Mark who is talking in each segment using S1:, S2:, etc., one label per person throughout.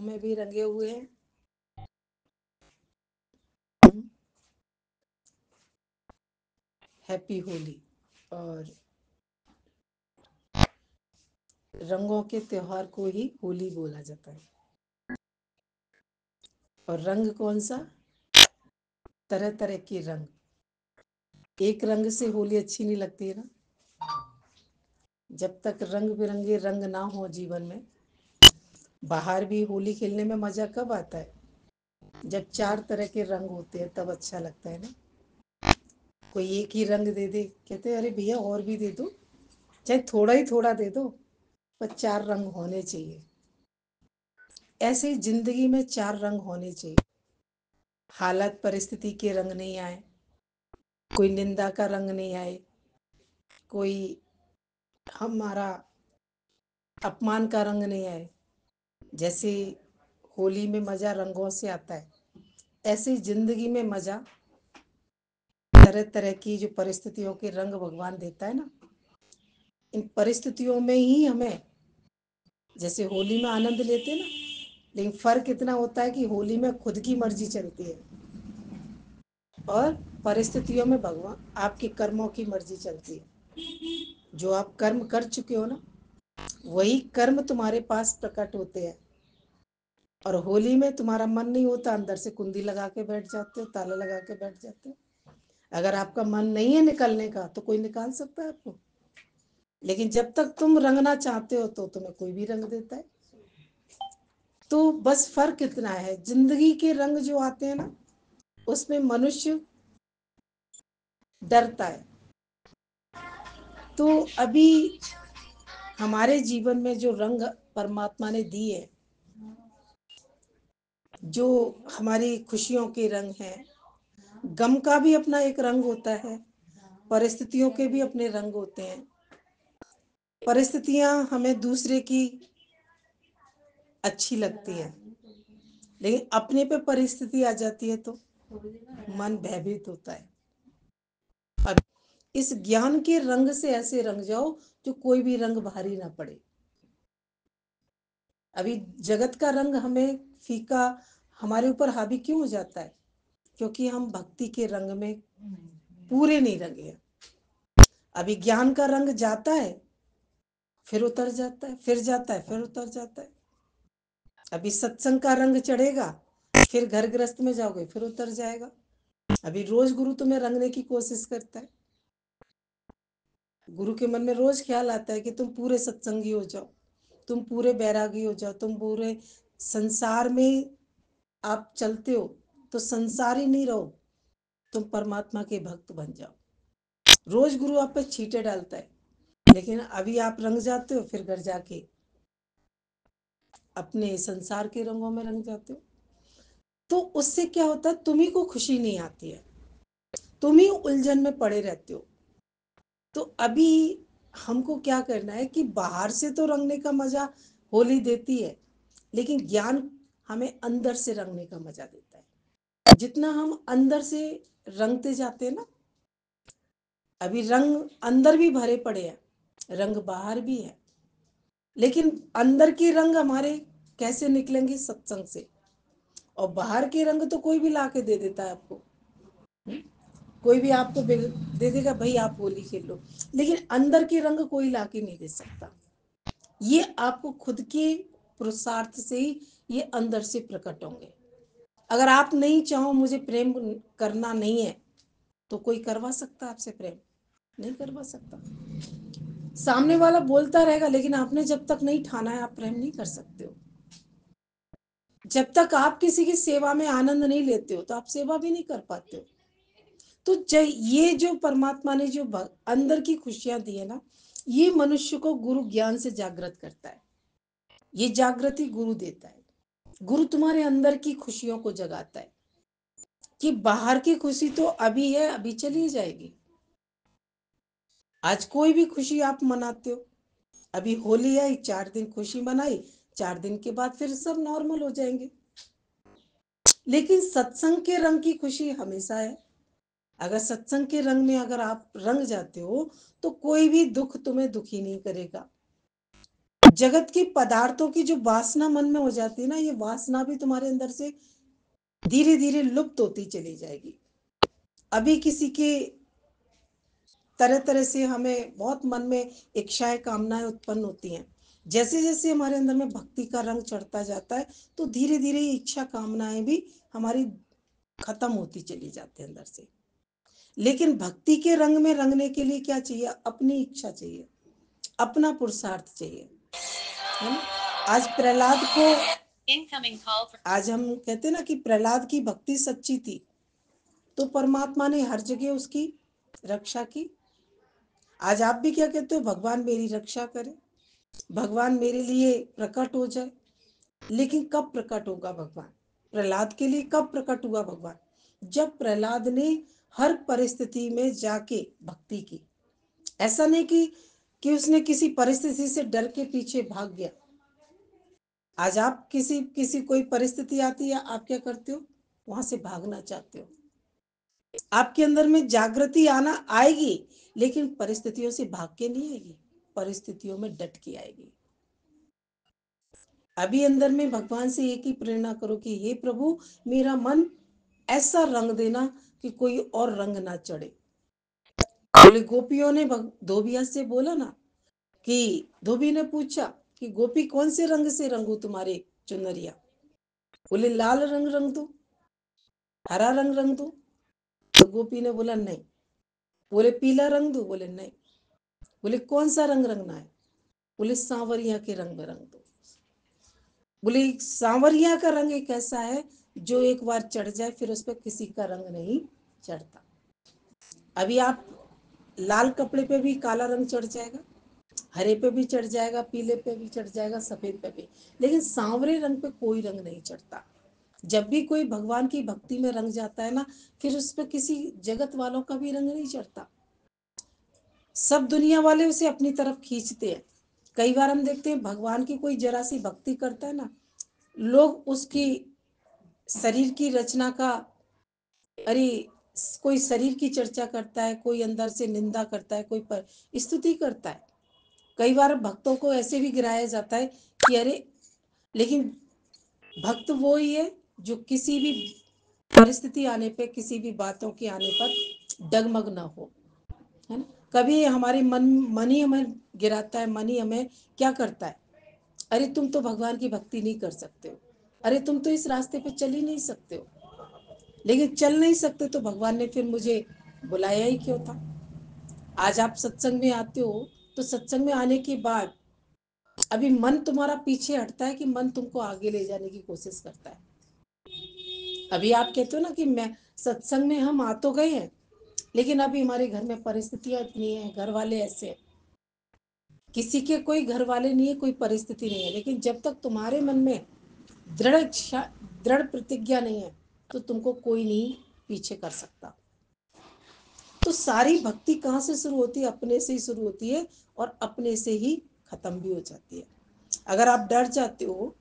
S1: में भी रंगे हुए हैं। हैप्पी होली। और रंगों के त्योहार को ही होली बोला जाता है। और रंग कौन सा? तरह तरह के रंग। एक रंग से होली अच्छी नहीं लगती है ना। जब तक रंग बिरंगे रंग ना हो जीवन में। बाहर भी होली खेलने में मजा कब आता है? जब चार तरह के रंग होते हैं तब अच्छा लगता है ना। कोई एक ही रंग दे दे, कहते हैं अरे भैया और भी दे दो, चाहे थोड़ा ही थोड़ा दे दो, पर चार रंग होने चाहिए। ऐसे ही जिंदगी में चार रंग होने चाहिए। हालत परिस्थिति के रंग नहीं आए, कोई निंदा का रंग नहीं आए, कोई हमारा अपमान का रंग नहीं आए। जैसे होली में मजा रंगों से आता है, ऐसे जिंदगी में मजा तरह तरह की जो परिस्थितियों के रंग भगवान देता है ना, इन परिस्थितियों में ही हमें, जैसे होली में आनंद लेते हैं ना, लेकिन फर्क इतना होता है कि होली में खुद की मर्जी चलती है और परिस्थितियों में भगवान आपके कर्मों की मर्जी चलती है। जो आप कर्म कर चुके हो ना, वही कर्म तुम्हारे पास प्रकट होते हैं। और होली में तुम्हारा मन नहीं होता, अंदर से कुंडी लगा के बैठ जाते हो, ताला लगा के बैठ जाते हो। अगर आपका मन नहीं है निकलने का तो कोई निकाल सकता है आपको, लेकिन जब तक तुम रंगना चाहते हो तो तुम्हें कोई भी रंग देता है। तो बस फर्क इतना है, जिंदगी के रंग जो आते हैं ना, उसमें मनुष्य डरता है। तो अभी हमारे जीवन में जो रंग परमात्मा ने दिए, जो हमारी खुशियों के रंग हैं, गम का भी अपना एक रंग होता है, परिस्थितियों के भी अपने रंग होते हैं। परिस्थितियां हमें दूसरे की अच्छी लगती है, लेकिन अपने पे परिस्थिति आ जाती है तो मन भयभीत होता है। अब इस ज्ञान के रंग से ऐसे रंग जाओ जो कोई भी रंग भारी ना पड़े। अभी जगत का रंग हमें फीका हमारे ऊपर हावी क्यों हो जाता है? क्योंकि हम भक्ति के रंग में पूरे नहीं रंगे। अभी ज्ञान का रंग जाता है, फिर उतर जाता है, फिर जाता है, फिर उतर जाता है। अभी सत्संग का रंग चढ़ेगा, फिर घर गृहस्थ में जाओगे, फिर उतर जाएगा। अभी रोज गुरु तुम्हें रंगने की कोशिश करता है। गुरु के मन में रोज ख्याल आता है कि तुम पूरे सत्संगी हो जाओ, तुम पूरे बैरागी हो जाओ, तुम पूरे संसार में आप चलते हो तो संसारी नहीं रहो, तुम परमात्मा के भक्त बन जाओ। रोज गुरु आप पे छींटे डालता है, लेकिन अभी आप रंग जाते हो, फिर घर जाके अपने संसार के रंगों में रंग जाते हो। तो उससे क्या होता है, तुम्ही को खुशी नहीं आती है, तुम ही उलझन में पड़े रहते हो। तो अभी हमको क्या करना है कि बाहर से तो रंगने का मजा होली देती है, लेकिन ज्ञान हमें अंदर से रंगने का मजा देता है। जितना हम अंदर से रंगते जाते हैं ना, अभी रंग अंदर भी भरे पड़े हैं, रंग बाहर भी है, लेकिन अंदर के रंग हमारे कैसे निकलेंगे? सत्संग से। और बाहर के रंग तो कोई भी ला के दे देता है आपको। कोई भी आपको दे देगा, भाई आप होली खेल लो, लेकिन अंदर के रंग कोई ला के नहीं दे सकता। ये आपको खुद के पुरुषार्थ से ही ये अंदर से प्रकट होंगे। अगर आप नहीं चाहो मुझे प्रेम करना नहीं है, तो कोई करवा सकता आपसे प्रेम? नहीं करवा सकता। सामने वाला बोलता रहेगा, लेकिन आपने जब तक नहीं ठाना है, आप प्रेम नहीं कर सकते हो। जब तक आप किसी की सेवा में आनंद नहीं लेते हो, तो आप सेवा भी नहीं कर पाते हो। तो ये जो परमात्मा ने जो अंदर की खुशियां दी है ना, ये मनुष्य को गुरु ज्ञान से जागृत करता है। ये जागृति गुरु देता है। गुरु तुम्हारे अंदर की खुशियों को जगाता है कि बाहर की खुशी तो अभी है, अभी चली जाएगी। आज कोई भी खुशी आप मनाते हो, अभी होली आई, 4 दिन खुशी मनाई, 4 दिन के बाद फिर सब नॉर्मल हो जाएंगे। लेकिन सत्संग के रंग की खुशी हमेशा है। अगर सत्संग के रंग में अगर आप रंग जाते हो, तो कोई भी दुख तुम्हें दुखी नहीं करेगा। जगत की पदार्थों की जो वासना मन में हो जाती है ना, ये वासना भी तुम्हारे अंदर से धीरे धीरे लुप्त होती चली जाएगी। अभी किसी के तरह तरह से हमें बहुत मन में इच्छाएं कामनाएं उत्पन्न होती हैं। जैसे जैसे हमारे अंदर में भक्ति का रंग चढ़ता जाता है तो धीरे धीरे ये इच्छा कामनाएं भी हमारी खत्म होती चली जाती है अंदर से। लेकिन भक्ति के रंग में रंगने के लिए क्या चाहिए? अपनी इच्छा चाहिए, अपना पुरुषार्थ चाहिए, है ना। आज प्रहलाद को आज हम कहते हैं ना कि प्रहलाद की भक्ति सच्ची थी तो परमात्मा ने हर जगह उसकी रक्षा की। आज आप भी क्या कहते हो? भगवान मेरी रक्षा करे, भगवान मेरे लिए प्रकट हो जाए। लेकिन कब प्रकट होगा भगवान? प्रहलाद के लिए कब प्रकट हुआ भगवान? जब प्रहलाद ने हर परिस्थिति में जाके भक्ति की। ऐसा नहीं कि उसने किसी परिस्थिति से डर के पीछे भाग गया। आज आप किसी कोई परिस्थिति आती है, आप क्या करते हो? वहां से भागना चाहते हो। आपके अंदर में जागृति आना आएगी, लेकिन परिस्थितियों से भाग के नहीं आएगी, परिस्थितियों में डट के आएगी। अभी अंदर में भगवान से एक ही प्रेरणा करो कि हे प्रभु, मेरा मन ऐसा रंग देना कि कोई और रंग ना चढ़े। बोले गोपियों ने धोबिया से बोला ना कि धोबी ने पूछा कि गोपी कौन से रंग से रंगू तुम्हारे चुनरिया? बोले लाल रंग रंग दो, हरा रंग रंग दो। तो गोपी ने बोला नहीं। बोले पीला रंग दो? बोले नहीं। बोले कौन सा रंग रंगना है? बोले सांवरिया के रंग में रंग दो। बोले सांवरिया का रंग एक ऐसा है जो एक बार चढ़ जाए फिर उस पर किसी का रंग नहीं चढ़ता। अभी आप लाल कपड़े पे भी काला रंग चढ़ जाएगा, हरे पे भी चढ़ जाएगा, पीले पे भी चढ़ जाएगा, सफेद पे भी, लेकिन सांवरे रंग पे कोई रंग नहीं चढ़ता। जब भी कोई भगवान की भक्ति में रंग जाता है ना, फिर उस पर किसी जगत वालों का भी रंग नहीं चढ़ता। सब दुनिया वाले उसे अपनी तरफ खींचते हैं। कई बार हम देखते हैं भगवान की कोई जरा सी भक्ति करता है ना, लोग उसकी शरीर की रचना का, अरे कोई शरीर की चर्चा करता है, कोई अंदर से निंदा करता है, कोई पर स्तुति करता है। कई बार भक्तों को ऐसे भी गिराया जाता है कि अरे, लेकिन भक्त वो ही है जो किसी भी परिस्थिति आने पे, किसी भी बातों के आने पर डगमग ना हो, है ना। कभी हमारे मन ही हमें गिराता है, मन ही हमें क्या करता है? अरे तुम तो भगवान की भक्ति नहीं कर सकते हो, अरे तुम तो इस रास्ते पे चल ही नहीं सकते हो। लेकिन चल नहीं सकते तो भगवान ने फिर मुझे बुलाया ही क्यों था? आज आप सत्संग में आते हो तो सत्संग में आने के बाद अभी मन तुम्हारा पीछे हटता है कि मन तुमको आगे ले जाने की कोशिश करता है। अभी आप कहते हो ना कि मैं सत्संग में हम आ तो गए हैं, लेकिन अभी हमारे घर में परिस्थितियां इतनी है, घर वाले ऐसे हैं। किसी के कोई घर वाले नहीं है, कोई परिस्थिति नहीं है, लेकिन जब तक तुम्हारे मन में दृढ़ इच्छा, दृढ़ प्रतिज्ञा नहीं है तो तुमको कोई नहीं पीछे कर सकता। तो सारी भक्ति कहाँ से शुरू होती है? अपने से ही शुरू होती है और अपने से ही खत्म भी हो जाती है। अगर आप डर जाते हो,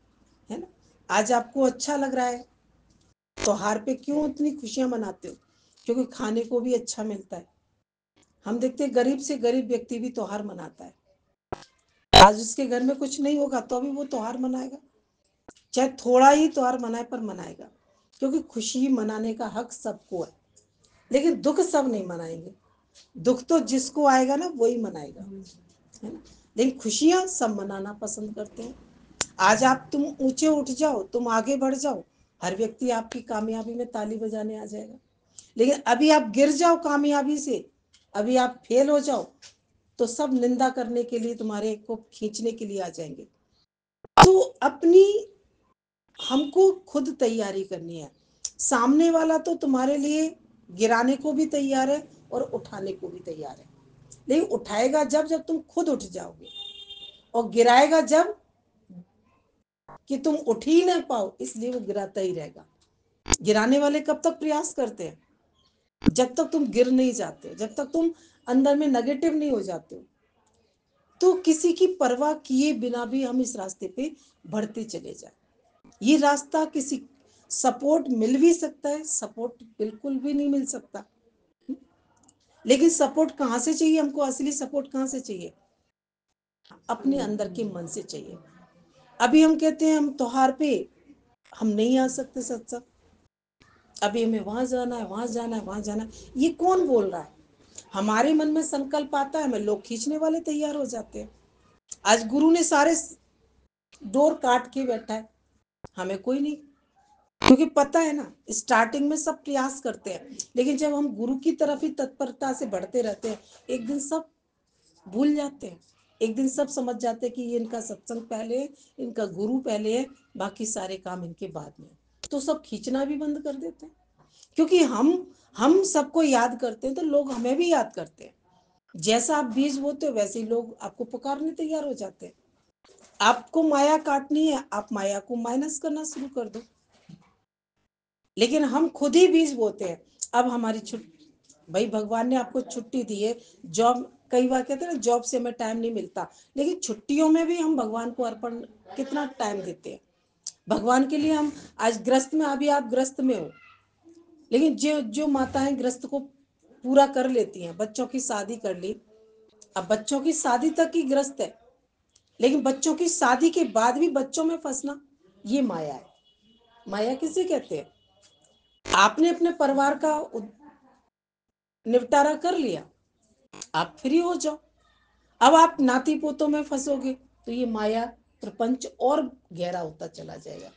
S1: है ना, आज आपको अच्छा लग रहा है, त्योहार पे क्यों इतनी खुशियां मनाते हो? क्योंकि खाने को भी अच्छा मिलता है। हम देखते हैं गरीब से गरीब व्यक्ति भी त्योहार मनाता है। आज उसके घर में कुछ नहीं होगा तो भी वो त्योहार मनाएगा, चाहे थोड़ा ही त्योहार मनाए पर मनाएगा, क्योंकि खुशी मनाने का हक सबको है। लेकिन दुख सब नहीं मनाएंगे, दुख तो जिसको आएगा ना वही मनाएगा, है ना। लेकिन खुशियां सब मनाना पसंद करते हैं। आज आप तुम ऊंचे उठ जाओ, तुम आगे बढ़ जाओ, हर व्यक्ति आपकी कामयाबी में ताली बजाने आ जाएगा। लेकिन अभी आप गिर जाओ कामयाबी से, अभी आप फेल हो जाओ, तो सब निंदा करने के लिए, तुम्हारे को खींचने के लिए आ जाएंगे। तो अपनी हमको खुद तैयारी करनी है। सामने वाला तो तुम्हारे लिए गिराने को भी तैयार है और उठाने को भी तैयार है, लेकिन उठाएगा जब तुम खुद उठ जाओगे, और गिराएगा जब कि तुम उठ ही ना पाओ, इसलिए वो गिराता ही रहेगा। गिराने वाले कब तक प्रयास करते हैं? जब तक तुम गिर नहीं जाते, जब तक तुम अंदर में नेगेटिव नहीं हो जाते हो। तो किसी की परवाह किए बिना भी हम इस रास्ते पे बढ़ते चले जाए। ये रास्ता किसी सपोर्ट मिल भी सकता है, सपोर्ट बिल्कुल भी नहीं मिल सकता। लेकिन सपोर्ट कहाँ से चाहिए हमको? असली सपोर्ट कहाँ से चाहिए? अपने अंदर के मन से चाहिए। अभी हम कहते हैं हम त्योहार पे हम नहीं आ सकते सत्संग, अभी हमें वहां जाना है, वहां जाना है, वहां जाना है, ये कौन बोल रहा है? हमारे मन में संकल्प आता है, हमें लोग खींचने वाले तैयार हो जाते हैं। आज गुरु ने सारे डोर काट के बैठा है, हमें कोई नहीं, क्योंकि पता है ना, स्टार्टिंग में सब प्रयास करते हैं, लेकिन जब हम गुरु की तरफ ही तत्परता से बढ़ते रहते हैं, एक दिन सब भूल जाते हैं, एक दिन सब समझ जाते हैं कि ये इनका सत्संग पहले है, इनका गुरु पहले है, बाकी सारे काम इनके बाद में, तो सब खींचना भी बंद कर देते हैं। क्योंकि हम सबको याद करते हैं तो लोग हमें भी याद करते हैं। जैसा आप बीज बोते हो वैसे ही लोग आपको पुकारने तैयार हो जाते हैं। आपको माया काटनी है, आप माया को माइनस करना शुरू कर दो। लेकिन हम खुद ही बीज बोते हैं। अब हमारी छुट्टी, भाई भगवान ने आपको छुट्टी दी है, जॉब, कई बार कहते हैं ना जॉब से हमें टाइम नहीं मिलता, लेकिन छुट्टियों में भी हम भगवान को अर्पण कितना टाइम देते हैं भगवान के लिए। हम आज ग्रस्त में, अभी आप ग्रस्त में हो, लेकिन जो जो माताएं ग्रस्त को पूरा कर लेती हैं, बच्चों की शादी कर ली, अब बच्चों की शादी तक ही ग्रस्त है, लेकिन बच्चों की शादी के बाद भी बच्चों में फंसना, ये माया है। माया किसे कहते हैं? आपने अपने परिवार का निपटारा कर लिया, आप फ्री हो जाओ, अब आप नाती पोतों में फंसोगे तो ये माया प्रपंच और गहरा होता चला जाएगा।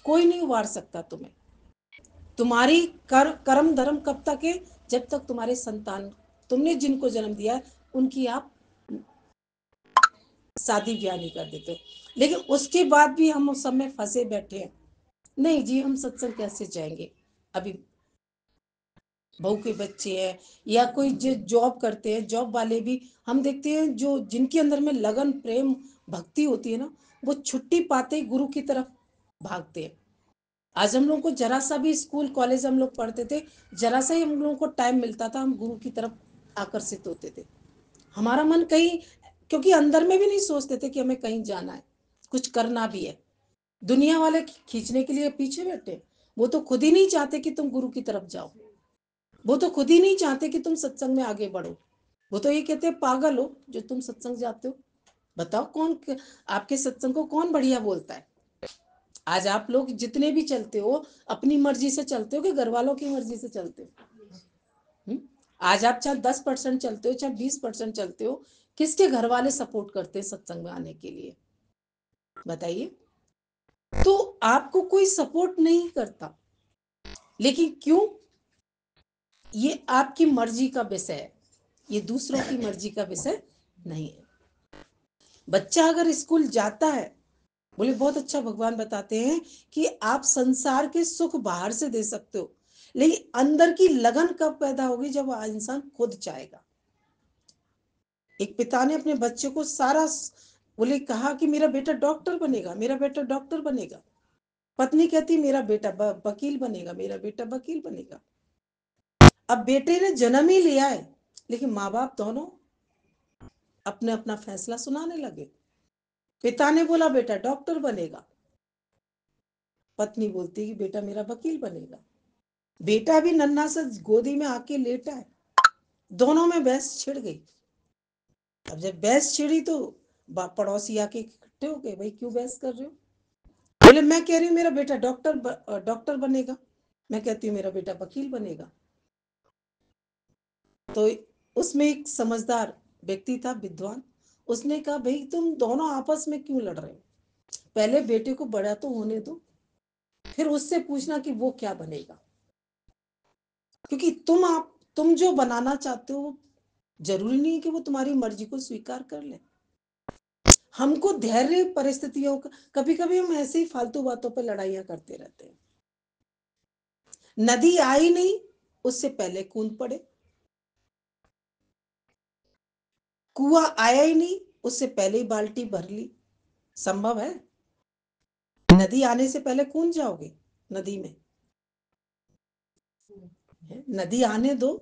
S1: कोई नहीं उबार सकता तुम्हें। तुम्हारी कर्म धर्म कब तक है? जब तक तुम्हारे संतान, तुमने जिनको जन्म दिया है उनकी आप शादी ब्याह नहीं कर देते, लेकिन उसके बाद भी हम उस समय फंसे बैठे हैं। नहीं जी, हम सत्संग कैसे जाएंगे? अभी बहू के बच्चे हैं या कोई जो जॉब करते हैं, जॉब वाले भी हम देखते हैं, जो जिनके अंदर में लगन, प्रेम, भक्ति होती है ना, वो छुट्टी पाते ही गुरु की तरफ भागते हैं। आज हम लोगों को जरा सा भी, स्कूल कॉलेज हम लोग पढ़ते थे, जरा सा ही हम लोगों को टाइम मिलता था, हम गुरु की तरफ आकर्षित होते थे। हमारा मन कहीं, क्योंकि अंदर में भी नहीं सोचते थे कि हमें कहीं जाना है, कुछ करना भी है। दुनिया वाले खींचने के लिए पीछे बैठे, वो तो खुद ही नहीं चाहते कि तुम गुरु की तरफ जाओ, वो तो खुद ही नहीं चाहते कि तुम सत्संग में आगे बढ़ो। वो तो ये कहते हैं पागल हो जो तुम सत्संग जाते हो। बताओ कौन, आपके सत्संग को कौन बढ़िया बोलता है? आज आप लोग जितने भी चलते हो, अपनी मर्जी से चलते हो कि घर वालों की मर्जी से चलते हो? आज आप चाहे 10% चलते हो, चाहे 20% चलते हो, किसके घर वाले सपोर्ट करते हैं सत्संग में आने के लिए? बताइए। तो आपको कोई सपोर्ट नहीं करता, लेकिन क्यों? ये आपकी मर्जी का विषय है, ये दूसरों की मर्जी का विषय नहीं है। बच्चा अगर स्कूल जाता है, बोले बहुत अच्छा, भगवान बताते हैं कि आप संसार के सुख बाहर से दे सकते हो, लेकिन अंदर की लगन कब पैदा होगी? जब इंसान खुद चाहेगा। एक पिता ने अपने बच्चे को सारा, बोले कहा कि मेरा बेटा डॉक्टर बनेगा, मेरा बेटा डॉक्टर बनेगा। पत्नी कहती मेरा बेटा वकील बनेगा, मेरा बेटा वकील बनेगा। अब बेटे ने जन्म ही लिया है, लेकिन माँ बाप दोनों अपने अपना फैसला सुनाने लगे। पिता ने बोला बेटा डॉक्टर बनेगा, पत्नी बोलती कि बेटा मेरा वकील बनेगा। बेटा भी नन्हा सा गोदी में आके लेटा है, दोनों में बहस छिड़ गई। अब जब बहस छिड़ी तो पड़ोसी आके इकट्ठे हो गए, भाई क्यों बहस कर रहे हो? बोले मैं कह रही हूँ मेरा बेटा डॉक्टर बनेगा, मैं कहती हूँ मेरा बेटा वकील बनेगा। तो उसमें एक समझदार व्यक्ति था, विद्वान, उसने कहा भाई तुम दोनों आपस में क्यों लड़ रहे हो? पहले बेटे को बड़ा तो होने दो, फिर उससे पूछना कि वो क्या बनेगा। क्योंकि तुम जो बनाना चाहते हो, जरूरी नहीं है कि वो तुम्हारी मर्जी को स्वीकार कर ले। हमको धैर्य परिस्थितियों का, कभी कभी हम ऐसे ही फालतू बातों पर लड़ाइयां करते रहते हैं। नदी आई नहीं उससे पहले कूद पड़े, कुआं आया ही नहीं उससे पहले ही बाल्टी भर ली। संभव है? नदी आने से पहले कूद जाओगे नदी में? नदी आने दो,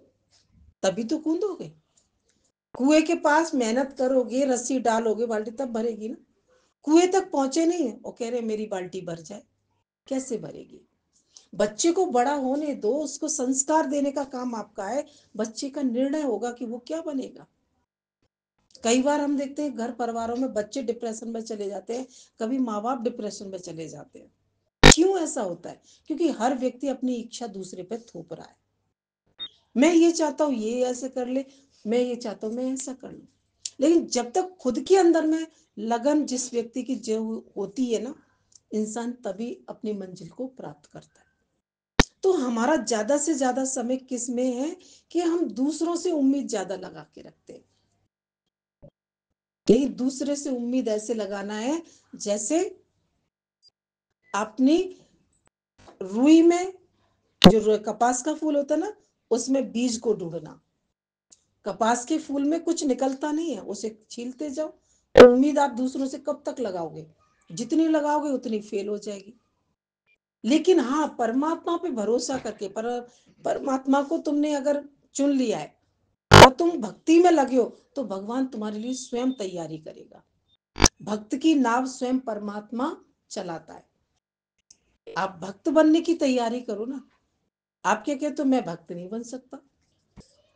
S1: तभी तो कूदोगे। कुएं के पास मेहनत करोगे, रस्सी डालोगे, बाल्टी तब भरेगी ना। कुएं तक पहुंचे नहीं है और कह रहे मेरी बाल्टी भर जाए, कैसे भरेगी? बच्चे को बड़ा होने दो, उसको संस्कार देने का काम आपका है। बच्चे का निर्णय होगा कि वो क्या बनेगा। कई बार हम देखते हैं घर परिवारों में बच्चे डिप्रेशन में चले जाते हैं, कभी माँ बाप डिप्रेशन में चले जाते हैं। क्यों ऐसा होता है? क्योंकि हर व्यक्ति अपनी इच्छा दूसरे पे थोप रहा है। मैं ये चाहता हूँ ये ऐसे कर ले, मैं ये चाहता हूँ मैं ऐसा कर लूं। लेकिन जब तक खुद के अंदर में लगन जिस व्यक्ति की जो होती है ना, इंसान तभी अपनी मंजिल को प्राप्त करता है। तो हमारा ज्यादा से ज्यादा समय किस में है कि हम दूसरों से उम्मीद ज्यादा लगा के रखते हैं। लेकिन दूसरे से उम्मीद ऐसे लगाना है जैसे अपनी रुई में जो कपास का फूल होता है ना, उसमें बीज को ढूंढना। कपास के फूल में कुछ निकलता नहीं है, उसे छीलते जाओ। उम्मीद आप दूसरों से कब तक लगाओगे? जितनी लगाओगे उतनी फेल हो जाएगी। लेकिन हाँ, परमात्मा पे भरोसा करके परमात्मा को तुमने अगर चुन लिया है और तुम भक्ति में लगे हो, तो भगवान तुम्हारे लिए स्वयं तैयारी करेगा। भक्त की नाव स्वयं परमात्मा चलाता है। आप भक्त बनने की तैयारी करो ना। आप क्या कहते हो मैं भक्त नहीं बन सकता?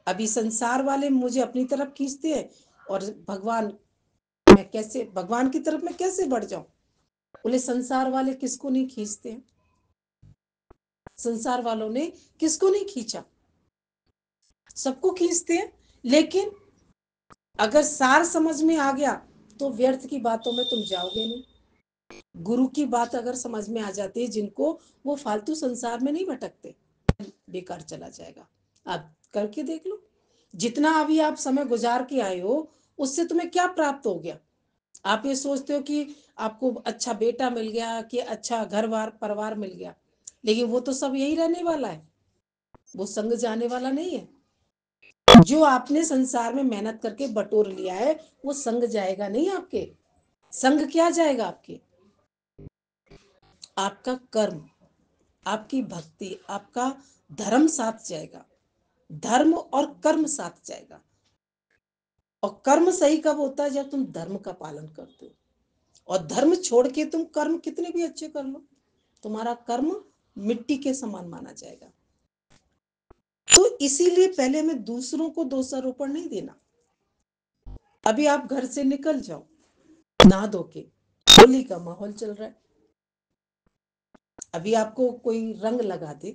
S1: अभी संसार वाले मुझे अपनी तरफ खींचते हैं, और भगवान, मैं कैसे भगवान की तरफ मैं कैसे बढ़ जाऊं? बोले संसार वाले किसको नहीं खींचते हैं? संसार वालों ने किसको नहीं खींचा? सबको खींचते हैं। लेकिन अगर सार समझ में आ गया तो व्यर्थ की बातों में तुम जाओगे नहीं। गुरु की बात अगर समझ में आ जाती है जिनको, वो फालतू संसार में नहीं भटकते। बेकार चला जाएगा। आप करके देख लो। जितना अभी आप समय गुजार के आए हो, उससे तुम्हें क्या प्राप्त हो गया? आप ये सोचते हो कि आपको अच्छा बेटा मिल गया, कि अच्छा घर बार परिवार मिल गया, लेकिन वो तो सब यही रहने वाला है, वो संग जाने वाला नहीं है। जो आपने संसार में मेहनत करके बटोर लिया है, वो संग जाएगा नहीं आपके। संग क्या जाएगा आपके? आपका कर्म, आपकी भक्ति, आपका धर्म साथ जाएगा। धर्म और कर्म साथ जाएगा। और कर्म सही कब होता है? जब तुम धर्म का पालन करते हो। और धर्म छोड़ के तुम कर्म कितने भी अच्छे कर लो, तुम्हारा कर्म मिट्टी के समान माना जाएगा। तो इसीलिए पहले हमें दूसरों को दोषारोपण नहीं देना। अभी आप घर से निकल जाओ नहा धो के, होली का माहौल चल रहा है, अभी आपको कोई रंग लगा दे,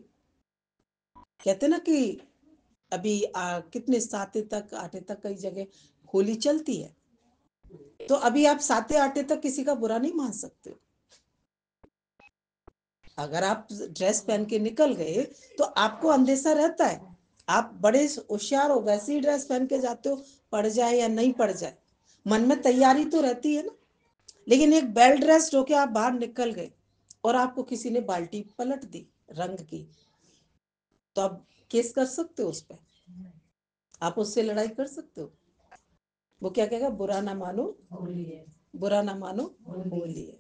S1: कहते ना कि अभी कितने 7 तक 8 तक कई जगह होली चलती है, तो अभी आप 7 8 तक किसी का बुरा नहीं मान सकते। अगर आप ड्रेस पहन के निकल गए तो आपको अंदेशा रहता है, आप बड़े होशियार हो, वैसे ही ड्रेस पहन के जाते हो, पड़ जाए या नहीं पड़ जाए, मन में तैयारी तो रहती है ना। लेकिन एक वेल ड्रेस्ड होके आप बाहर निकल गए और आपको किसी ने बाल्टी पलट दी रंग की, तो आप केस कर सकते हो उस पर, आप उससे लड़ाई कर सकते हो। वो क्या कहेगा? बुरा ना मानो होली है, बुरा ना मानो होली है।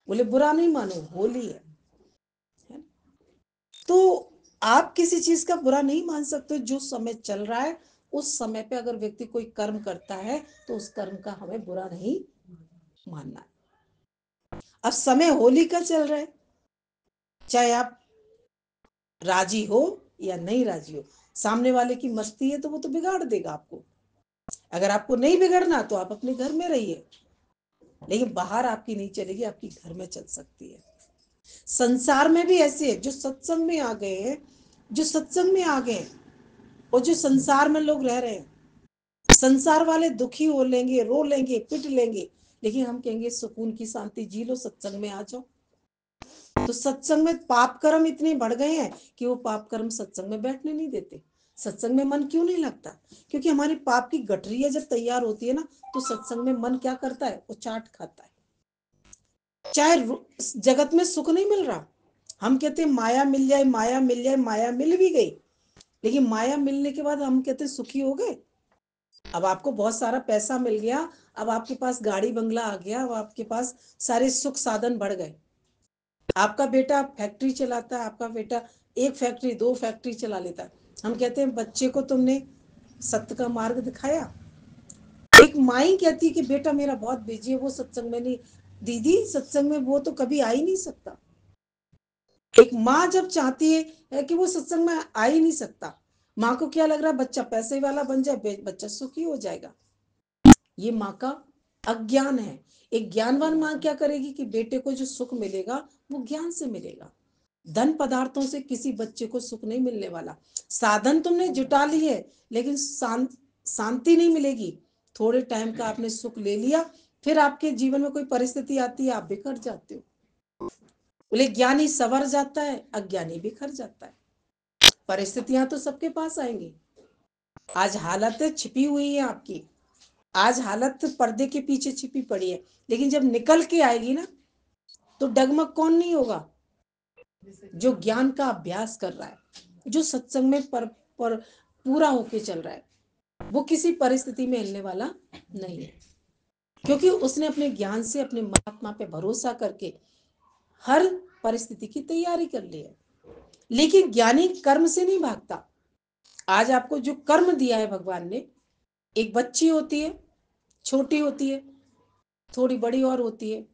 S1: बोले बुरा नहीं मानो, होली है। तो आप किसी चीज का बुरा नहीं मान सकते। जो समय चल रहा है, उस समय पे अगर व्यक्ति कोई कर्म करता है तो उस कर्म का हमें बुरा नहीं मानना है। अब समय होली का चल रहा है, चाहे आप राजी हो या नहीं राजी हो, सामने वाले की मस्ती है तो वो तो बिगाड़ देगा आपको। अगर आपको नहीं बिगड़ना तो आप अपने घर में रहिए, लेकिन बाहर आपकी नहीं चलेगी, आपकी घर में चल सकती है। संसार में भी ऐसे है जो सत्संग में आ गए हैं, जो सत्संग में आ गए हैं, और जो संसार में लोग रह रहे हैं। संसार वाले दुखी हो लेंगे, रो लेंगे, पिट लेंगे, लेकिन हम कहेंगे सुकून की शांति जी लो, सत्संग में आ जाओ। तो सत्संग में पाप कर्म इतने बढ़ गए हैं कि वो पाप कर्म सत्संग में बैठने नहीं देते। सत्संग में मन क्यों नहीं लगता? क्योंकि हमारी पाप की गठरिया जब तैयार होती है ना, तो सत्संग में मन क्या करता है? वो चाट खाता है। चाहे जगत में सुख नहीं मिल रहा, हम कहते हैं माया मिल जाए, माया मिल जाए, माया मिल भी गई, लेकिन माया मिलने के बाद हम कहते हैं सुखी हो गए। अब आपको बहुत सारा पैसा मिल गया, अब आपके पास गाड़ी बंगला आ गया, अब आपके पास सारे सुख साधन बढ़ गए। आपका बेटा फैक्ट्री चलाता है, आपका बेटा एक फैक्ट्री 2 फैक्ट्री चला लेता है, हम कहते हैं बच्चे को तुमने सत्य का मार्ग दिखाया। एक माई कहती है कि बेटा मेरा बहुत बिजी है, वो सत्संग में नहीं। दीदी सत्संग में वो तो कभी आ ही नहीं सकता। एक माँ जब चाहती है कि वो सत्संग में आ ही नहीं सकता, माँ को क्या लग रहा है? बच्चा पैसे वाला बन जाए, बच्चा सुखी हो जाएगा। ये माँ का अज्ञान है। एक ज्ञानवान माँ क्या करेगी कि बेटे को जो सुख मिलेगा वो ज्ञान से मिलेगा। धन पदार्थों से किसी बच्चे को सुख नहीं मिलने वाला। साधन तुमने जुटा ली है लेकिन शांति नहीं मिलेगी। थोड़े टाइम का आपने सुख ले लिया, फिर आपके जीवन में कोई परिस्थिति आती है, आप बिखर जाते हो। बोले ज्ञानी संवर जाता है, अज्ञानी बिखर जाता है। परिस्थितियां तो सबके पास आएंगी। आज हालत छिपी हुई है आपकी, आज हालत पर्दे के पीछे छिपी पड़ी है, लेकिन जब निकल के आएगी ना तो डगमग कौन नहीं होगा? जो ज्ञान का अभ्यास कर रहा है, जो सत्संग में पर पूरा होके चल रहा है, वो किसी परिस्थिति में हिलने वाला नहीं है, क्योंकि उसने अपने ज्ञान से अपने महात्मा पे भरोसा करके हर परिस्थिति की तैयारी कर ली है। लेकिन ज्ञानी कर्म से नहीं भागता। आज आपको जो कर्म दिया है भगवान ने, एक बच्ची होती है, छोटी होती है, थोड़ी बड़ी और होती है।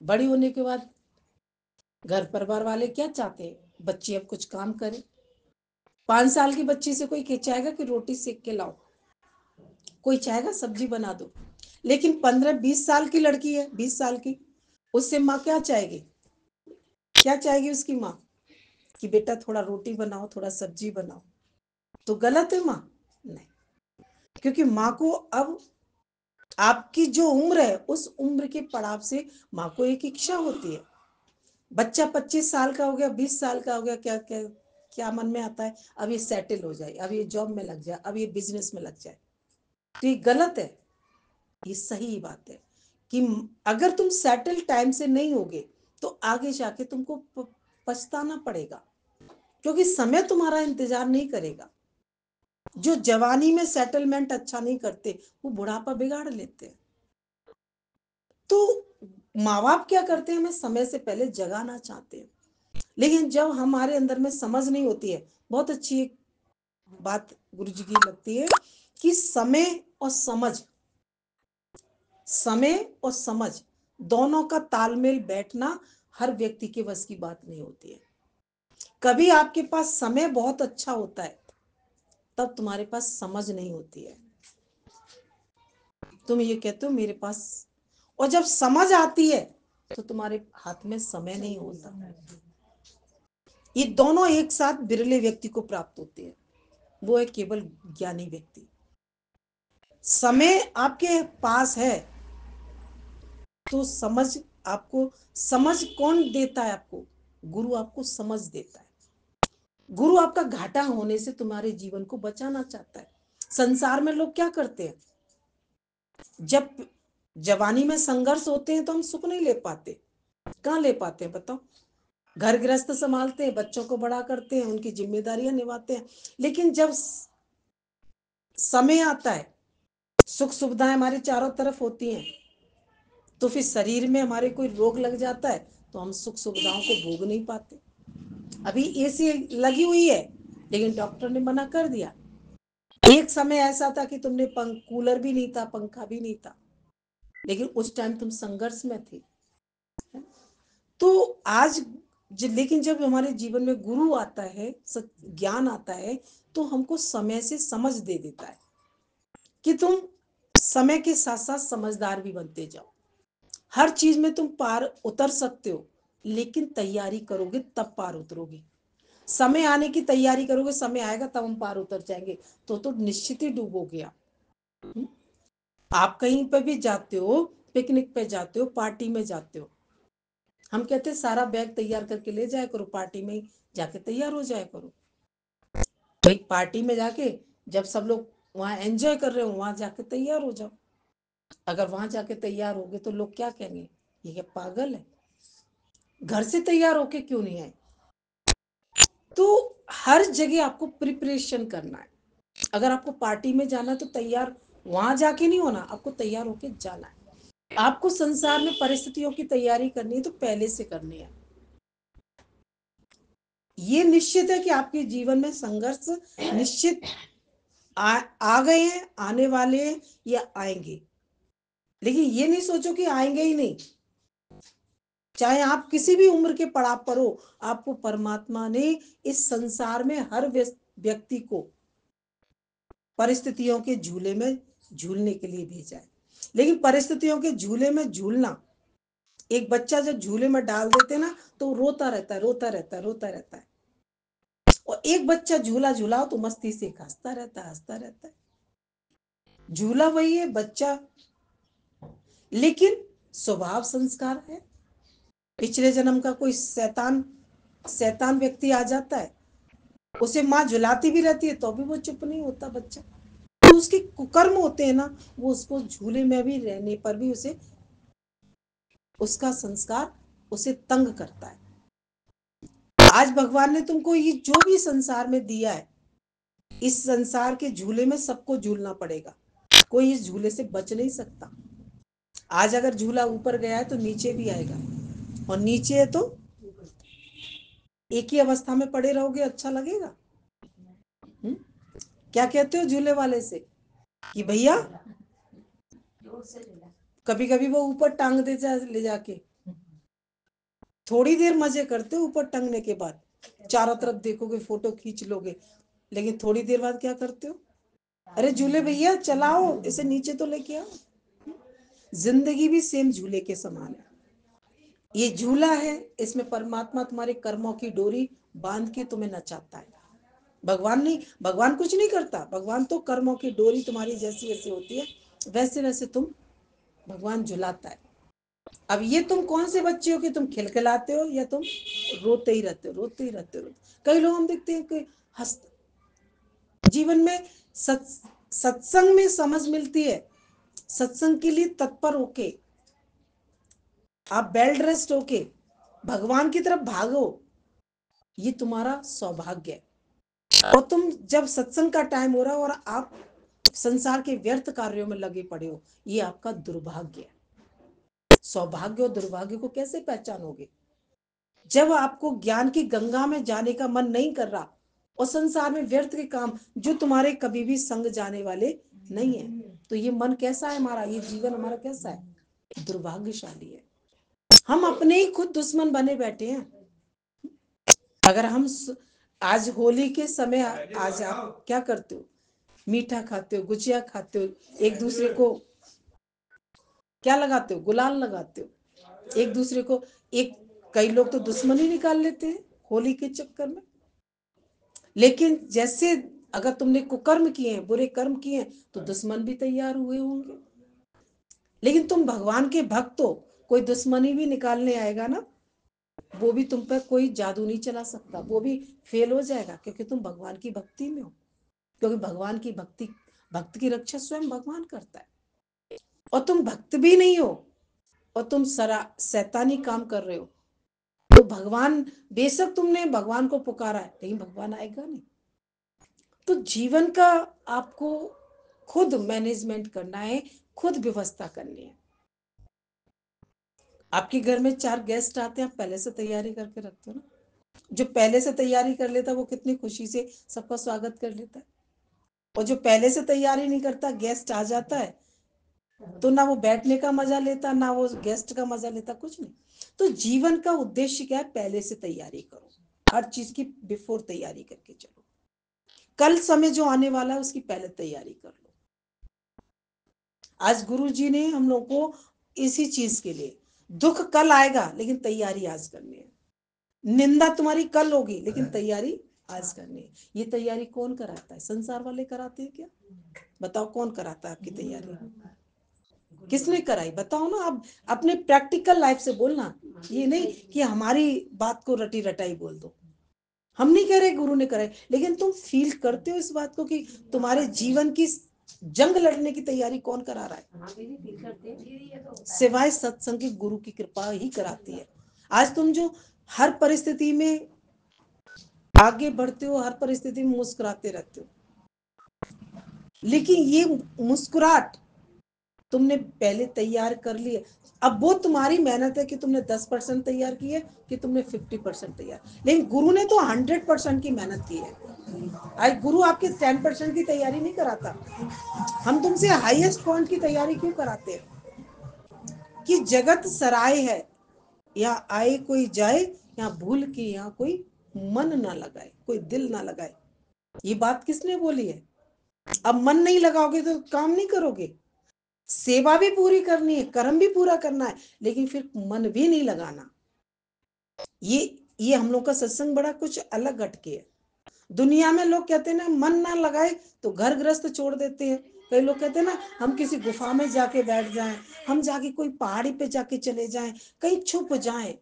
S1: बड़ी होने के बाद घर परिवार वाले क्या चाहते हैं? बच्ची अब कुछ काम करे। 5 साल की बच्ची से कोई चाहेगा कि रोटी सेक के लाओ, कोई चाहेगा सब्जी बना दो। लेकिन 15-20 साल की लड़की है, 20 साल की, उससे माँ क्या चाहेगी? क्या चाहेगी उसकी माँ? कि बेटा थोड़ा रोटी बनाओ, थोड़ा सब्जी बनाओ। तो गलत है माँ? नहीं, क्योंकि माँ को अब आपकी जो उम्र है उस उम्र के पड़ाव से माँ को एक इच्छा होती है। बच्चा 25 साल का हो गया, 20 साल का हो गया, क्या क्या क्या मन में आता है? अब ये सेटल हो जाए, अब ये जॉब में लग जाए, अब ये बिजनेस में लग जाए। तो ये गलत है। ये सही बात है कि अगर तुम सेटल टाइम से नहीं होगे तो आगे जाके तुमको पछताना पड़ेगा, क्योंकि समय तुम्हारा इंतजार नहीं करेगा। जो जवानी में सेटलमेंट अच्छा नहीं करते वो बुढ़ापा बिगाड़ लेते हैं। तो माँ बाप क्या करते हैं? हमें समय से पहले जगाना चाहते हैं, लेकिन जब हमारे अंदर में समझ नहीं होती है। बहुत अच्छी एक बात गुरु जी की लगती है कि समय और समझ दोनों का तालमेल बैठना हर व्यक्ति के बस की बात नहीं होती है। कभी आपके पास समय बहुत अच्छा होता है, तब तुम्हारे पास समझ नहीं होती है। तुम ये कहते हो मेरे पास, और जब समझ आती है तो तुम्हारे हाथ में समय नहीं होता। ये दोनों एक साथ बिरले व्यक्ति को प्राप्त होते हैं, वो है केवल ज्ञानी व्यक्ति। समय आपके पास है तो समझ कौन देता है आपको? गुरु आपको समझ देता है। गुरु आपका घाटा होने से तुम्हारे जीवन को बचाना चाहता है। संसार में लोग क्या करते हैं? जब जवानी में संघर्ष होते हैं तो हम सुख नहीं ले पाते। कहाँ ले पाते हैं बताओ? घर गृहस्थ संभालते हैं, बच्चों को बड़ा करते हैं, उनकी जिम्मेदारियां निभाते हैं। लेकिन जब समय आता है, सुख सुविधाएं हमारे चारों तरफ होती हैं, तो फिर शरीर में हमारे कोई रोग लग जाता है तो हम सुख सुविधाओं को भोग नहीं पाते। अभी एसी लगी हुई है लेकिन डॉक्टर ने मना कर दिया। एक समय ऐसा था कि तुमने कूलर भी नहीं था, पंखा भी नहीं था, लेकिन उस टाइम तुम संघर्ष में थे। तो आज लेकिन जब हमारे जीवन में गुरु आता है, ज्ञान आता है, तो हमको समय से समझ दे देता है कि तुम समय के साथ साथ समझदार भी बनते जाओ। हर चीज में तुम पार उतर सकते हो, लेकिन तैयारी करोगे तब पार उतरोगे। समय आने की तैयारी करोगे, समय आएगा तब हम पार उतर जाएंगे। तो निश्चित ही डूबोगे आप। आप कहीं पे भी जाते हो, पिकनिक पे जाते हो, पार्टी में जाते हो, हम कहते हैं सारा बैग तैयार करके ले जाया करो, पार्टी में जाके तैयार हो जाया करो। भाई पार्टी में जाके जब सब लोग वहां एंजॉय कर रहे हो, वहां जाके तैयार हो जाओ। अगर वहां जाके तैयार होगे तो लोग क्या कहेंगे? ये क्या पागल है, घर से तैयार होके क्यों नहीं आए? तो हर जगह आपको प्रिपरेशन करना है। अगर आपको पार्टी में जाना है तो तैयार वहां जाके नहीं होना, आपको तैयार होके जाना है। आपको संसार में परिस्थितियों की तैयारी करनी है तो पहले से करनी है। ये निश्चित है कि आपके जीवन में संघर्ष निश्चित आ गए हैं, आने वाले हैं या आएंगे। लेकिन ये नहीं सोचो कि आएंगे ही नहीं। चाहे आप किसी भी उम्र के पड़ाव पर हो, आपको परमात्मा ने इस संसार में हर व्यक्ति को परिस्थितियों के झूले में झूलने के लिए भेजा है। लेकिन परिस्थितियों के झूले में झूलना, एक बच्चा जब झूले में डाल देते ना तो रोता रहता है, रोता रहता है, रोता रहता है। और एक बच्चा झूला झूलाओ तो मस्ती से हंसता रहता है, हंसता रहता है। झूला वही है बच्चा, लेकिन स्वभाव संस्कार है। पिछले जन्म का कोई शैतान शैतान व्यक्ति आ जाता है, उसे माँ झुलाती भी रहती है तो भी वो चुप नहीं होता बच्चा। तो उसके कुकर्म होते हैं ना, वो उसको झूले में भी रहने पर भी उसे, उसका संस्कार उसे तंग करता है। आज भगवान ने तुमको ये जो भी संसार में दिया है, इस संसार के झूले में सबको झूलना पड़ेगा, कोई इस झूले से बच नहीं सकता। आज अगर झूला ऊपर गया है तो नीचे भी आएगा, और नीचे है तो एक ही अवस्था में पड़े रहोगे, अच्छा लगेगा? क्या कहते हो झूले वाले से कि भैया, कभी कभी वो ऊपर टांग दे ले जाके, थोड़ी देर मजे करते हो ऊपर टंगने के बाद, चारों तरफ देखोगे, फोटो खींच लोगे, लेकिन थोड़ी देर बाद क्या करते हो? अरे झूले भैया चलाओ, इसे नीचे तो लेके आओ। जिंदगी भी सेम झूले के समान है। ये झूला है, इसमें परमात्मा तुम्हारे कर्मों की डोरी बांध के तुम्हें नचाता है। भगवान नहीं, भगवान कुछ नहीं करता, भगवान तो कर्मों की डोरी तुम्हारी जैसी जैसी होती है वैसे वैसे तुम भगवान झुलाता है। अब ये तुम कौन से बच्चे हो कि तुम खिलखिलाते हो या तुम रोते ही रहते हो, रोते ही रहते हो। कई लोग हम देखते हैं कि हंस, जीवन में सत्संग में समझ मिलती है, सत्संग के लिए तत्पर होके, आप बेल ड्रेस्ड होके भगवान की तरफ भागो, ये तुम्हारा सौभाग्य है। और तुम जब सत्संग का टाइम हो रहा है और आप संसार के व्यर्थ कार्यों में लगे पड़े हो, ये आपका दुर्भाग्य है। सौभाग्य और दुर्भाग्य को कैसे पहचानोगे? जब आपको ज्ञान की गंगा में जाने का मन नहीं कर रहा, और संसार में व्यर्थ के काम जो तुम्हारे कभी भी संग जाने वाले नहीं है, तो ये मन कैसा है हमारा, ये जीवन हमारा कैसा है? दुर्भाग्यशाली है। हम अपने ही खुद दुश्मन बने बैठे हैं। अगर हम आज होली के समय, आज आप क्या करते हो? मीठा खाते हो, गुजिया खाते हो, एक दूसरे को क्या लगाते हो? गुलाल लगाते हो एक दूसरे को। एक कई लोग तो दुश्मनी निकाल लेते हैं होली के चक्कर में। लेकिन जैसे अगर तुमने कुकर्म किए हैं, बुरे कर्म किए हैं, तो दुश्मन भी तैयार हुए होंगे। लेकिन तुम भगवान के भक्त हो, कोई दुश्मनी भी निकालने आएगा ना, वो भी तुम पर कोई जादू नहीं चला सकता, वो भी फेल हो जाएगा, क्योंकि तुम भगवान की भक्ति में हो। क्योंकि भगवान की भक्ति, भक्त की रक्षा स्वयं भगवान करता है। और तुम भक्त भी नहीं हो और तुम शैतानी काम कर रहे हो, तो भगवान, बेशक तुमने भगवान को पुकारा है लेकिन भगवान आएगा नहीं। तो जीवन का आपको खुद मैनेजमेंट करना है, खुद व्यवस्था करनी है। आपके घर में 4 गेस्ट आते हैं, आप पहले से तैयारी करके रखते हो ना। जो पहले से तैयारी कर लेता है वो कितनी खुशी से सबका स्वागत कर लेता है। और जो पहले से तैयारी नहीं करता, गेस्ट आ जाता है तो ना वो बैठने का मजा लेता, ना वो गेस्ट का मजा लेता, कुछ नहीं। तो जीवन का उद्देश्य क्या है? पहले से तैयारी करो, हर चीज की बिफोर तैयारी करके चलो। कल समय जो आने वाला है उसकी पहले तैयारी कर लो। आज गुरु जी ने हम लोग को इसी चीज के लिए, दुख कल आएगा लेकिन तैयारी आज करनी है। निंदा तुम्हारी कल होगी लेकिन तैयारी आज करनी है। ये तैयारी कौन कराता है? संसार वाले कराते हैं क्या? बताओ कौन कराता है आपकी तैयारी? किसने कराई? बताओ ना। आप अपने प्रैक्टिकल लाइफ से बोलना, ये नहीं कि हमारी बात को रटी रटाई बोल दो। हम नहीं कह रहे गुरु ने कराई, लेकिन तुम फील करते हो इस बात को कि तुम्हारे जीवन की जंग लड़ने की तैयारी कौन करा रहा है? सिवाय सत्संग की गुरु की कृपा ही कराती है। आज तुम जो हर परिस्थिति में आगे बढ़ते हो, हर परिस्थिति में मुस्कुराते रहते हो, लेकिन ये मुस्कुराहट तुमने पहले तैयार कर ली है। अब वो तुम्हारी मेहनत है कि तुमने 10% तैयार की है कि तुमने 50% तैयार, लेकिन गुरु ने तो 100% की मेहनत की है। आज गुरु आपके 10% की तैयारी नहीं कराता। हम तुमसे हाईएस्ट पॉइंट की तैयारी क्यों कराते हैं? कि जगत सराय है, यहाँ आए कोई जाए, यहाँ भूल के यहाँ कोई मन ना लगाए, कोई दिल ना लगाए। ये बात किसने बोली है? अब मन नहीं लगाओगे तो काम नहीं करोगे। सेवा भी पूरी करनी है, कर्म भी पूरा करना है, लेकिन फिर मन भी नहीं लगाना। ये ये हम लोग का सत्संग बड़ा कुछ अलग हटके है। दुनिया में लोग कहते हैं ना, मन ना लगाए तो घर गृहस्थ छोड़ देते हैं। कई लोग कहते हैं ना, हम किसी गुफा में जाके बैठ जाएं, हम जाके कोई पहाड़ी पे जाके चले जाएं, कहीं छुप जाएं।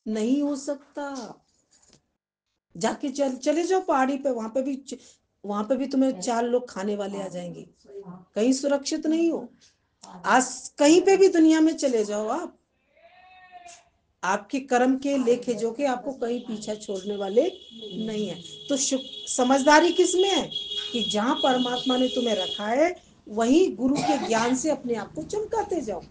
S1: नहीं हो सकता। जाके चले जाओ पहाड़ी पे, वहां पे भी तुम्हें 4 लोग खाने वाले आ जाएंगे। कहीं सुरक्षित नहीं हो। आज कहीं पे भी दुनिया में चले जाओ आप, आपके कर्म के लेखे जो के आपको कहीं पीछा छोड़ने वाले नहीं है। तो समझदारी किस में है कि जहां परमात्मा ने तुम्हें रखा है वहीं गुरु के ज्ञान से अपने आप को चमकाते जाओ।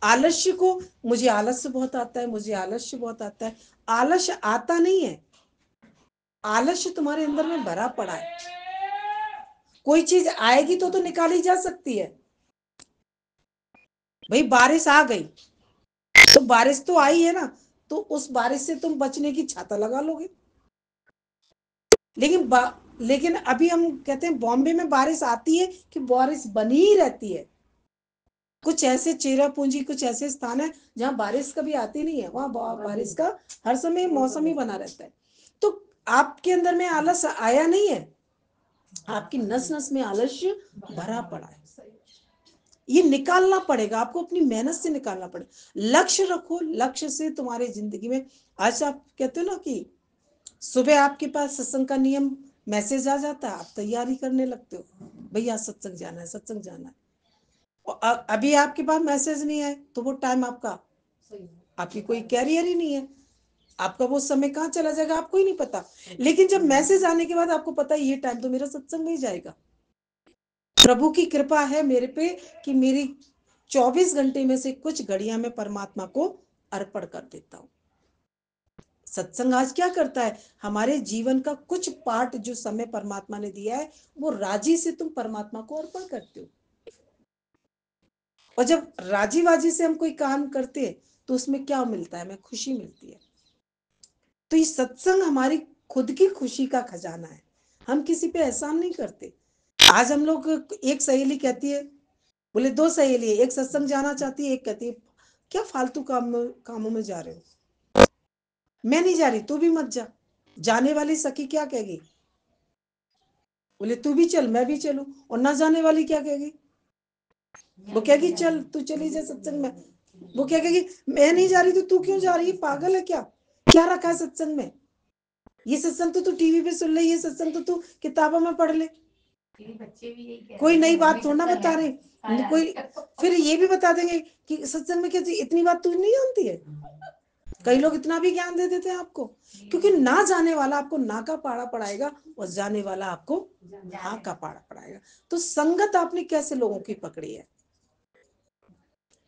S1: आलस्य को, मुझे आलस्य बहुत आता है, मुझे आलस्य बहुत आता है, आलस्य आता नहीं है। आलस्य तुम्हारे अंदर में भरा पड़ा है। कोई चीज आएगी तो निकाली जा सकती है। भाई बारिश आ गई तो बारिश तो आई है ना, तो उस बारिश से तुम बचने की छाता लगा लोगे। लेकिन लेकिन अभी हम कहते हैं बॉम्बे में बारिश आती है कि बारिश बनी ही रहती है। कुछ ऐसे चेरा पूंजी, कुछ ऐसे स्थान है जहां बारिश कभी आती नहीं है, वहां बारिश का हर समय मौसम ही बना रहता है। तो आपके अंदर में आलस आया नहीं है, आपकी नस नस में आलस्य भरा पड़ा है। ये निकालना पड़ेगा आपको, अपनी मेहनत से निकालना पड़ेगा। लक्ष्य रखो, लक्ष्य से तुम्हारे जिंदगी में, आज आप कहते हो ना कि सुबह आपके पास सत्संग का नियम मैसेज आ जाता है, आप तैयारी करने लगते हो, भैया सत्संग जाना है, सत्संग जाना है। और अभी आपके पास मैसेज नहीं आए तो वो टाइम आपका, आपकी कोई कैरियर ही नहीं है, आपका वो समय कहाँ चला जाएगा आपको ही नहीं पता। लेकिन जब मैसेज आने के बाद आपको पता है ये टाइम तो मेरा सत्संग में ही जाएगा। प्रभु की कृपा है मेरे पे कि मेरी 24 घंटे में से कुछ घड़ियां मैं परमात्मा को अर्पण कर देता हूं। सत्संग आज क्या करता है, हमारे जीवन का कुछ पार्ट जो समय परमात्मा ने दिया है वो राजी से तुम परमात्मा को अर्पण करते हो। और जब राजी बाजी से हम कोई काम करते हैं तो उसमें क्या मिलता है, हमें खुशी मिलती है। तो ये सत्संग हमारी खुद की खुशी का खजाना है, हम किसी पे एहसान नहीं करते। आज हम लोग, एक सहेली कहती है, बोले 2 सहेली है, एक सत्संग जाना चाहती है, एक कहती है क्या फालतू कामों में जा रहे हो, मैं नहीं जा रही, तू भी मत जा। जाने वाली सखी क्या कहेगी, बोले तू भी चल मैं भी चलूं। और ना जाने वाली क्या कहेगी, वो कहेगी चल तू चली जा सत्संग में। वो क्या कहेगी, मैं नहीं जा रही तो तू क्यों जा रही है, पागल है क्या, क्या रखा है सत्संग में, ये सत्संग तो तू टीवी पे सुन ले, ये सत्संग तो तू किताबों में पढ़ ले। कोई नई बात थोड़ा ना बता रहे, कोई फिर ये भी बता देंगे कि सत्संग में क्या इतनी बात तू नहीं जानती है। कई लोग इतना भी ज्ञान दे देते हैं आपको, क्योंकि ना जाने वाला आपको ना का पाड़ा पड़ाएगा और जाने वाला आपको हाँ का पाड़ा पड़ाएगा। तो संगत आपने कैसे लोगों की पकड़ी है,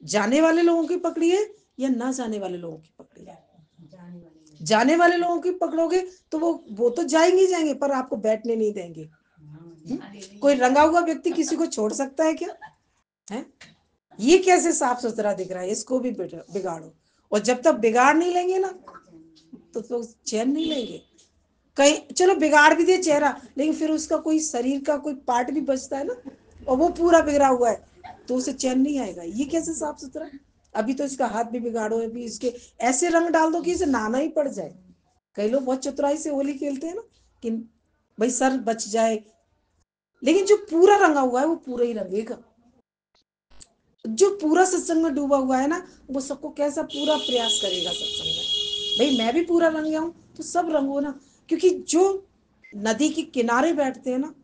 S1: जाने वाले लोगों की पकड़ी है या ना जाने वाले लोगों की पकड़ी है। जाने वाले लोगों की पकड़ोगे तो वो तो जाएंगे जाएंगे पर आपको बैठने नहीं देंगे। कोई रंगा हुआ व्यक्ति किसी को छोड़ सकता है क्या, है? ये कैसे साफ सुथरा दिख रहा है, इसको भी बिगाड़ो। और जब तक बिगाड़ नहीं लेंगे ना तो चैन नहीं लेंगे। कहीं चलो बिगाड़ भी दिए चेहरा, लेकिन फिर उसका कोई शरीर का कोई पार्ट भी बचता है ना, और वो पूरा बिगड़ा हुआ है तो उसे चैन नहीं आएगा। ये कैसे साफ सुथरा, अभी तो इसका हाथ भी बिगाड़ो, अभी इसके ऐसे रंग डाल दो कि इसे नहाना ही पड़ जाए। कई लोग बहुत चतुराई से होली खेलते हैं ना कि भाई सर बच जाए, लेकिन जो पूरा रंगा हुआ है वो पूरा ही रंगेगा। जो पूरा सत्संग में डूबा हुआ है ना वो सबको कैसा पूरा प्रयास करेगा सत्संग में, भाई मैं भी पूरा रंग गया हूं तो सब रंगो ना। क्योंकि जो नदी के किनारे बैठते हैं ना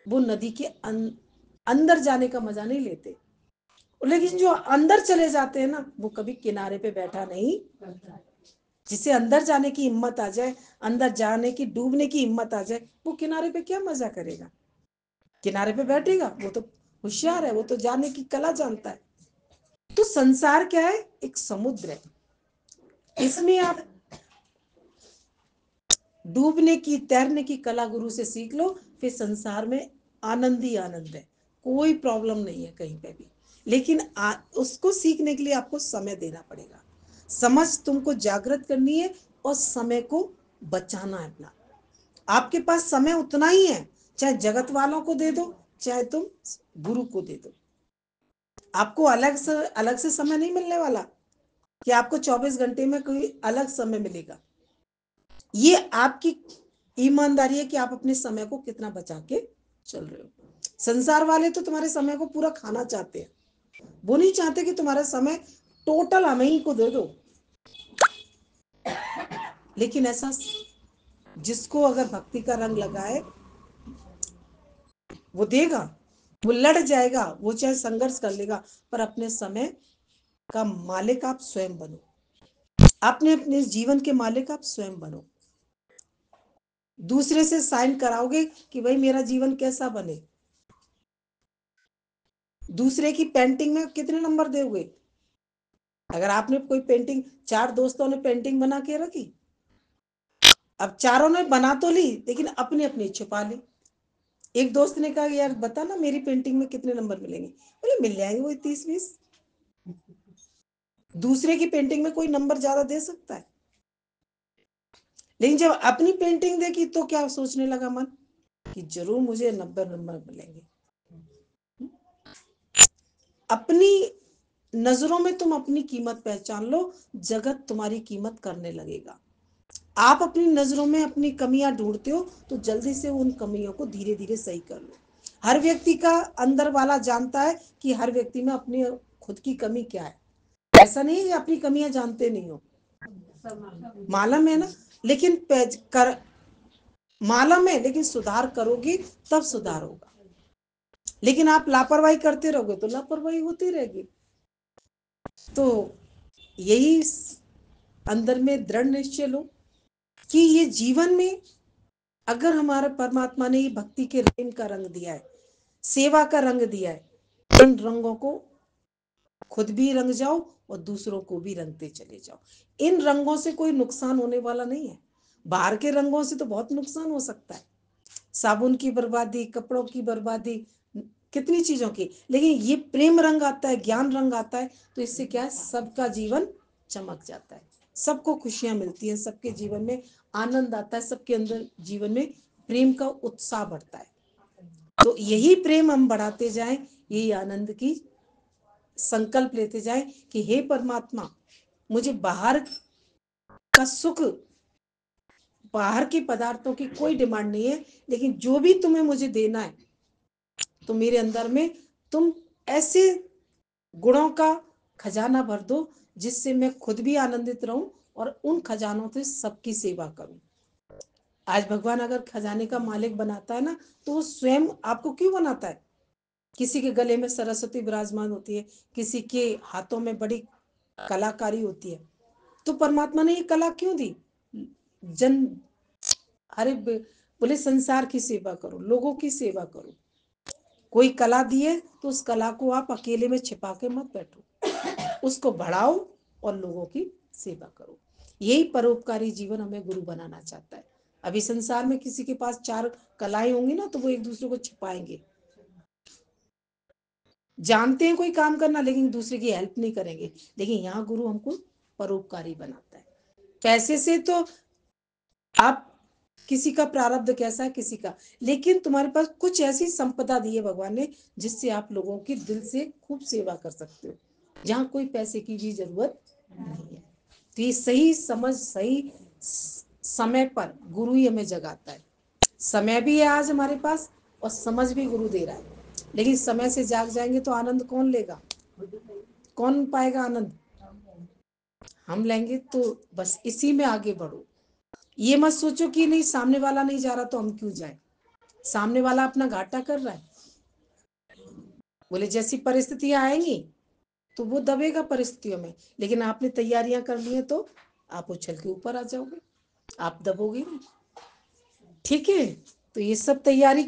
S1: वो नदी के अंदर जाने का मजा नहीं लेते, लेकिन जो अंदर चले जाते हैं ना वो कभी किनारे पे बैठा नहीं। जिसे अंदर जाने की हिम्मत आ जाए, अंदर जाने की डूबने की हिम्मत आ जाए, वो किनारे पे क्या मजा करेगा, किनारे पे बैठेगा वो तो होशियार है, वो तो जाने की कला जानता है। तो संसार क्या है, एक समुद्र है, इसमें आप डूबने की तैरने की कला गुरु से सीख लो, फिर संसार में आनंद ही आनंद है, कोई प्रॉब्लम नहीं है कहीं पे भी। लेकिन उसको सीखने के लिए आपको समय देना पड़ेगा, समझ तुमको जागृत करनी है और समय को बचाना है अपना। आपके पास समय उतना ही है चाहे जगत वालों को दे दो, चाहे तुम गुरु को दे दो। आपको अलग से समय नहीं मिलने वाला कि आपको 24 घंटे में कोई अलग समय मिलेगा। ये आपकी ईमानदारी है कि आप अपने समय को कितना बचा के चल रहे हो। संसार वाले तो तुम्हारे समय को पूरा खाना चाहते हैं, वो नहीं चाहते कि तुम्हारा समय टोटल हमें ही को दे दो। लेकिन ऐसा जिसको अगर भक्ति का रंग लगाए वो देगा, वो लड़ जाएगा, वो चाहे संघर्ष कर लेगा, पर अपने समय का मालिक आप स्वयं बनो। अपने अपने जीवन के मालिक आप स्वयं बनो। दूसरे से साइन कराओगे कि भाई मेरा जीवन कैसा बने। दूसरे की पेंटिंग में कितने नंबर दोगे? अगर आपने कोई पेंटिंग, 4 दोस्तों ने पेंटिंग बना के रखी, अब चारों ने बना तो ली लेकिन अपनी अपनी छुपा ली। एक दोस्त ने कहा यार बता ना मेरी पेंटिंग में कितने नंबर मिलेंगे, बोले मिल जाएंगे वही 30-20। दूसरे की पेंटिंग में कोई नंबर ज्यादा दे सकता है, लेकिन जब अपनी पेंटिंग देखी तो क्या सोचने लगा मन कि जरूर मुझे 90 नंबर मिलेंगे। अपनी नजरों में तुम अपनी कीमत पहचान लो, जगत तुम्हारी कीमत करने लगेगा। आप अपनी नजरों में अपनी कमियां ढूंढते हो तो जल्दी से उन कमियों को धीरे धीरे सही कर लो। हर व्यक्ति का अंदर वाला जानता है कि हर व्यक्ति में अपनी खुद की कमी क्या है। ऐसा नहीं है कि अपनी कमियां जानते नहीं हो, मालूम है ना, लेकिन मालूम है लेकिन सुधार करोगी तब सुधार होगा। लेकिन आप लापरवाही करते रहोगे तो लापरवाही होती रहेगी। तो यही अंदर में दृढ़ निश्चय लो कि ये जीवन में अगर हमारा परमात्मा ने ये भक्ति के प्रेम का रंग दिया है, सेवा का रंग दिया है, इन रंगों को खुद भी रंग जाओ और दूसरों को भी रंगते चले जाओ। इन रंगों से कोई नुकसान होने वाला नहीं है। बाहर के रंगों से तो बहुत नुकसान हो सकता है, साबुन की बर्बादी, कपड़ों की बर्बादी, कितनी चीजों की। लेकिन ये प्रेम रंग आता है, ज्ञान रंग आता है, तो इससे क्या है, सबका जीवन चमक जाता है, सबको खुशियां मिलती हैं, सबके जीवन में आनंद आता है, सबके अंदर जीवन में प्रेम का उत्साह बढ़ता है। तो यही प्रेम हम बढ़ाते जाएं, यही आनंद की संकल्प लेते जाएं कि हे परमात्मा मुझे बाहर का सुख, बाहर के पदार्थों की कोई डिमांड नहीं है, लेकिन जो भी तुम्हें मुझे देना है तो मेरे अंदर में तुम ऐसे गुणों का खजाना भर दो जिससे मैं खुद भी आनंदित रहूं और उन खजानों से सबकी सेवा करूं। आज भगवान अगर खजाने का मालिक बनाता है ना, तो वो स्वयं आपको क्यों बनाता है? किसी के गले में सरस्वती विराजमान होती है, किसी के हाथों में बड़ी कलाकारी होती है, तो परमात्मा ने ये कला क्यों दी? जन अरे बोले संसार की सेवा करो, लोगों की सेवा करो। कोई कला दिए तो उस कला को आप अकेले में छिपा के मत बैठो, उसको बढ़ाओ और लोगों की सेवा करो। यही परोपकारी जीवन हमें गुरु बनाना चाहता है। अभी संसार में किसी के पास 4 कलाएं होंगी ना, तो वो एक दूसरे को छिपाएंगे, जानते हैं कोई काम करना लेकिन दूसरे की हेल्प नहीं करेंगे। लेकिन यहाँ गुरु हमको परोपकारी बनाता है। पैसे से तो आप किसी का प्रारब्ध कैसा है किसी का, लेकिन तुम्हारे पास कुछ ऐसी संपदा दी है भगवान ने जिससे आप लोगों की दिल से खूब सेवा कर सकते हो, जहां कोई पैसे की भी जरूरत नहीं है। तो ये सही समझ, सही समय पर गुरु ही हमें जगाता है। समय भी है आज हमारे पास और समझ भी गुरु दे रहा है, लेकिन समय से जाग जाएंगे तो आनंद कौन लेगा? कौन पाएगा आनंद? हम लेंगे। तो बस इसी में आगे बढ़ो। ये मत सोचो कि नहीं सामने वाला नहीं जा रहा तो हम क्यों जाए। सामने वाला अपना घाटा कर रहा है, बोले जैसी परिस्थितियां आएंगी तो वो दबेगा परिस्थितियों में, लेकिन आपने तैयारियां कर ली है तो आप उछल के ऊपर आ जाओगे, आप दबोगे नहीं। ठीक है, तो ये सब तैयारी